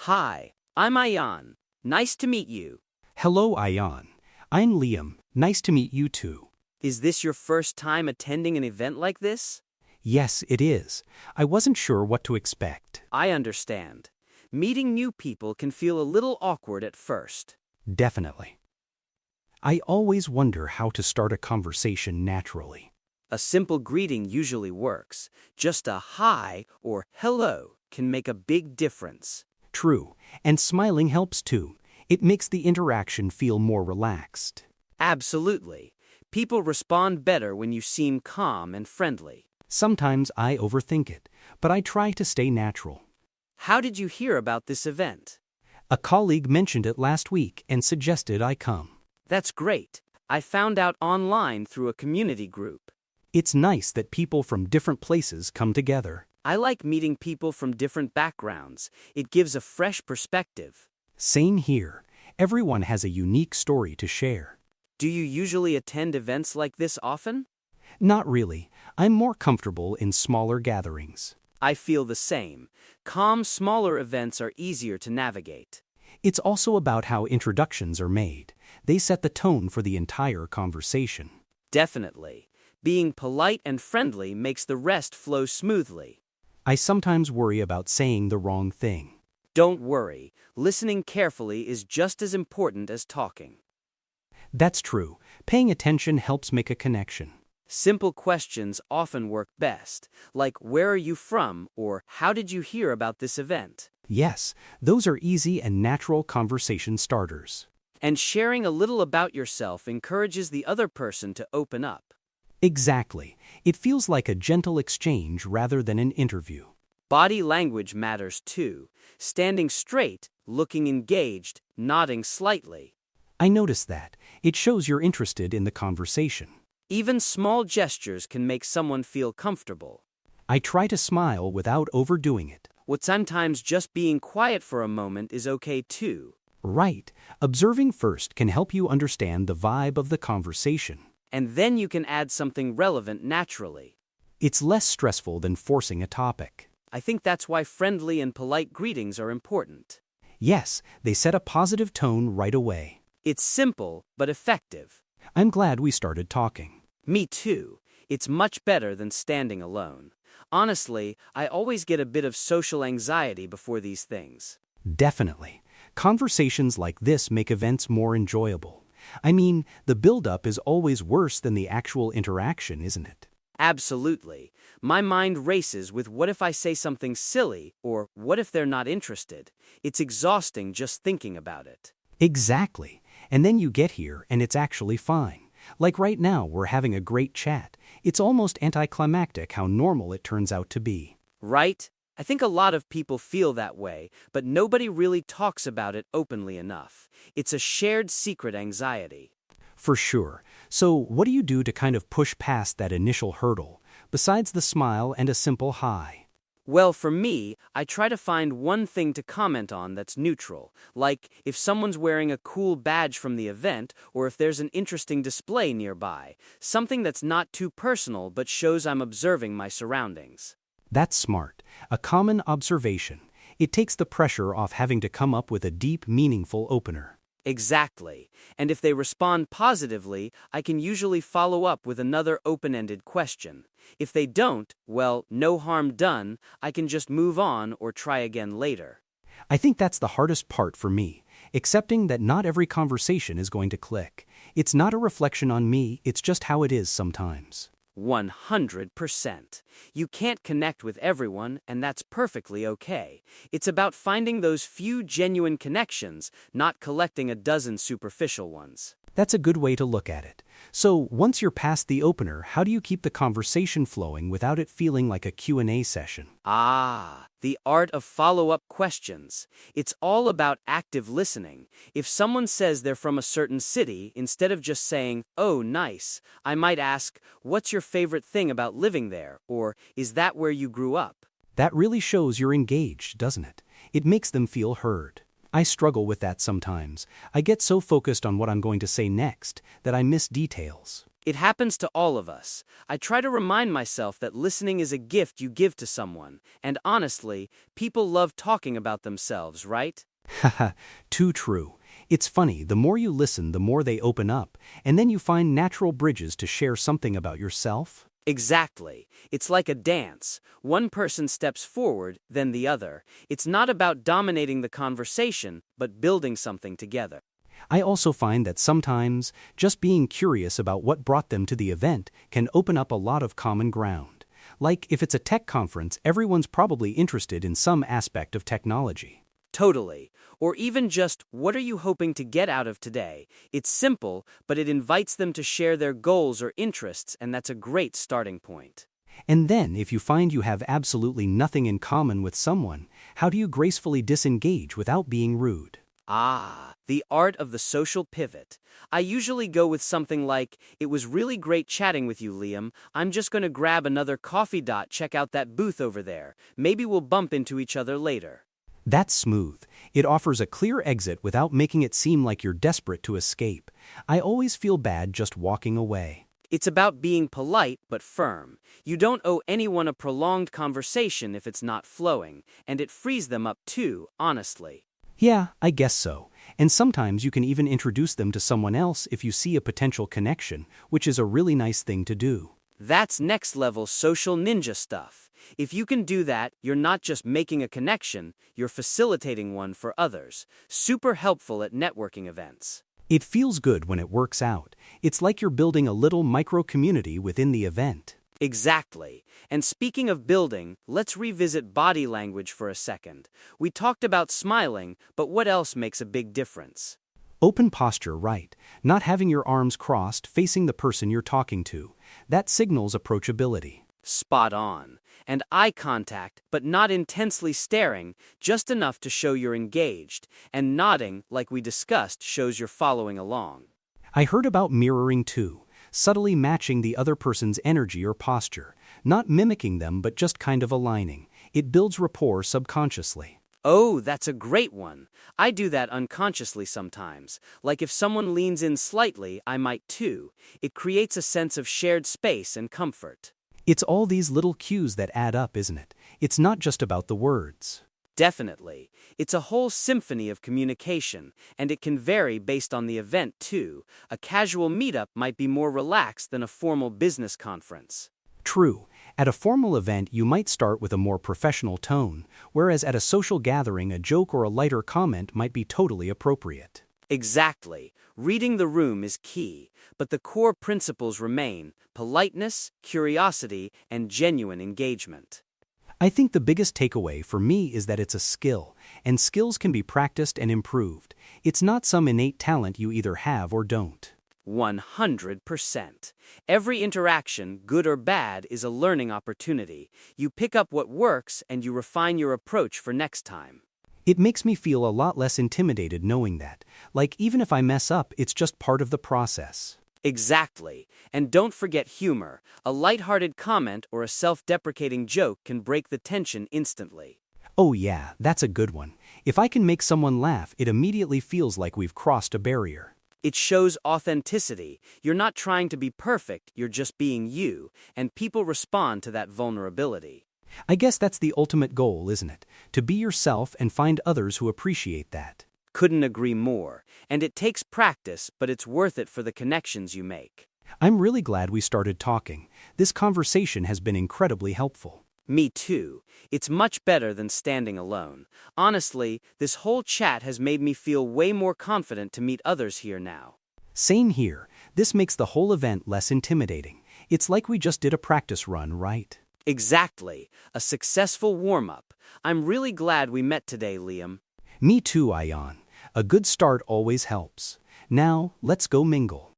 Hi, I'm Ayaan. Nice to meet you. Hello, Ayaan. I'm Liam. Nice to meet you too. Is this your first time attending an event like this? Yes, it is. I wasn't sure what to expect. I understand. Meeting new people can feel a little awkward at first. Definitely. I always wonder how to start a conversation naturally. A simple greeting usually works. Just a hi or hello can make a big difference. True, and smiling helps too. It makes the interaction feel more relaxed. Absolutely. People respond better when you seem calm and friendly. Sometimes I overthink it, but I try to stay natural. How did you hear about this event? A colleague mentioned it last week and suggested I come. That's great. I found out online through a community group. It's nice that people from different places come together. I like meeting people from different backgrounds. It gives a fresh perspective. Same here. Everyone has a unique story to share. Do you usually attend events like this often? Not really. I'm more comfortable in smaller gatherings. I feel the same. Calm, smaller events are easier to navigate. It's also about how introductions are made. They set the tone for the entire conversation. Definitely. Being polite and friendly makes the rest flow smoothly. I sometimes worry about saying the wrong thing. Don't worry. Listening carefully is just as important as talking. That's true. Paying attention helps make a connection. Simple questions often work best, like where are you from or how did you hear about this event? Yes, those are easy and natural conversation starters. And sharing a little about yourself encourages the other person to open up. Exactly. It feels like a gentle exchange rather than an interview. Body language matters too. Standing straight, looking engaged, nodding slightly. I notice that. It shows you're interested in the conversation. Even small gestures can make someone feel comfortable. I try to smile without overdoing it. Sometimes just being quiet for a moment is okay too. Right. Observing first can help you understand the vibe of the conversation. And then you can add something relevant naturally. It's less stressful than forcing a topic. I think that's why friendly and polite greetings are important. Yes, they set a positive tone right away. It's simple, but effective. I'm glad we started talking. Me too. It's much better than standing alone. Honestly, I always get a bit of social anxiety before these things. Definitely. Conversations like this make events more enjoyable. I mean, the build-up is always worse than the actual interaction, isn't it? Absolutely. My mind races with what if I say something silly or what if they're not interested. It's exhausting just thinking about it. Exactly. And then you get here and it's actually fine. Like right now, we're having a great chat. It's almost anticlimactic how normal it turns out to be. Right? I think a lot of people feel that way, but nobody really talks about it openly enough. It's a shared secret anxiety. For sure. So what do you do to kind of push past that initial hurdle, besides the smile and a simple hi? Well, for me, I try to find one thing to comment on that's neutral, like if someone's wearing a cool badge from the event or if there's an interesting display nearby, something that's not too personal but shows I'm observing my surroundings. That's smart. A common observation. It takes the pressure off having to come up with a deep, meaningful opener. Exactly. And if they respond positively, I can usually follow up with another open-ended question. If they don't, well, no harm done. I can just move on or try again later. I think that's the hardest part for me, accepting that not every conversation is going to click. It's not a reflection on me, it's just how it is sometimes. 100%. You can't connect with everyone, and that's perfectly okay. It's about finding those few genuine connections, not collecting a dozen superficial ones. That's a good way to look at it. So, once you're past the opener, how do you keep the conversation flowing without it feeling like a Q&A session? The art of follow-up questions. It's all about active listening. If someone says they're from a certain city, instead of just saying, "Oh, nice," I might ask, "What's your favorite thing about living there?" Or, "Is that where you grew up?" That really shows you're engaged, doesn't it? It makes them feel heard. I struggle with that sometimes. I get so focused on what I'm going to say next that I miss details. It happens to all of us. I try to remind myself that listening is a gift you give to someone, and honestly, people love talking about themselves, right? Haha, too true. It's funny, the more you listen, the more they open up, and then you find natural bridges to share something about yourself. Exactly. It's like a dance. One person steps forward, then the other. It's not about dominating the conversation, but building something together. I also find that sometimes just being curious about what brought them to the event can open up a lot of common ground. Like if it's a tech conference, everyone's probably interested in some aspect of technology. Totally. Or even just, what are you hoping to get out of today? It's simple, but it invites them to share their goals or interests, and that's a great starting point. And then, if you find you have absolutely nothing in common with someone, how do you gracefully disengage without being rude? Ah, the art of the social pivot. I usually go with something like, it was really great chatting with you, Liam. I'm just going to grab another coffee. Check out that booth over there. Maybe we'll bump into each other later. That's smooth. It offers a clear exit without making it seem like you're desperate to escape. I always feel bad just walking away. It's about being polite but firm. You don't owe anyone a prolonged conversation if it's not flowing, and it frees them up too, honestly. Yeah, I guess so. And sometimes you can even introduce them to someone else if you see a potential connection, which is a really nice thing to do. That's next level social ninja stuff. If you can do that, you're not just making a connection, you're facilitating one for others. Super helpful at networking events. It feels good when it works out. It's like you're building a little micro-community within the event. Exactly. And speaking of building, let's revisit body language for a second. We talked about smiling, but what else makes a big difference? Open posture, right. Not having your arms crossed facing the person you're talking to. That signals approachability. Spot on. And eye contact, but not intensely staring, just enough to show you're engaged. And nodding, like we discussed, shows you're following along. I heard about mirroring too. Subtly matching the other person's energy or posture. Not mimicking them, but just kind of aligning. It builds rapport subconsciously. Oh, that's a great one. I do that unconsciously sometimes. Like if someone leans in slightly, I might too. It creates a sense of shared space and comfort. It's all these little cues that add up, isn't it? It's not just about the words. Definitely. It's a whole symphony of communication, and it can vary based on the event too. A casual meetup might be more relaxed than a formal business conference. True. At a formal event, you might start with a more professional tone, whereas at a social gathering, a joke or a lighter comment might be totally appropriate. Exactly. Reading the room is key, but the core principles remain: politeness, curiosity, and genuine engagement. I think the biggest takeaway for me is that it's a skill, and skills can be practiced and improved. It's not some innate talent you either have or don't. 100%. Every interaction, good or bad, is a learning opportunity. You pick up what works and you refine your approach for next time. It makes me feel a lot less intimidated knowing that, like even if I mess up, it's just part of the process. Exactly. And don't forget humor. A lighthearted comment or a self-deprecating joke can break the tension instantly. Oh yeah, that's a good one. If I can make someone laugh, it immediately feels like we've crossed a barrier. It shows authenticity. You're not trying to be perfect, you're just being you, and people respond to that vulnerability. I guess that's the ultimate goal, isn't it? To be yourself and find others who appreciate that. Couldn't agree more. And it takes practice, but it's worth it for the connections you make. I'm really glad we started talking. This conversation has been incredibly helpful. Me too. It's much better than standing alone. Honestly, this whole chat has made me feel way more confident to meet others here now. Same here. This makes the whole event less intimidating. It's like we just did a practice run, right? Exactly. A successful warm-up. I'm really glad we met today, Liam. Me too, Ayaan. A good start always helps. Now, let's go mingle.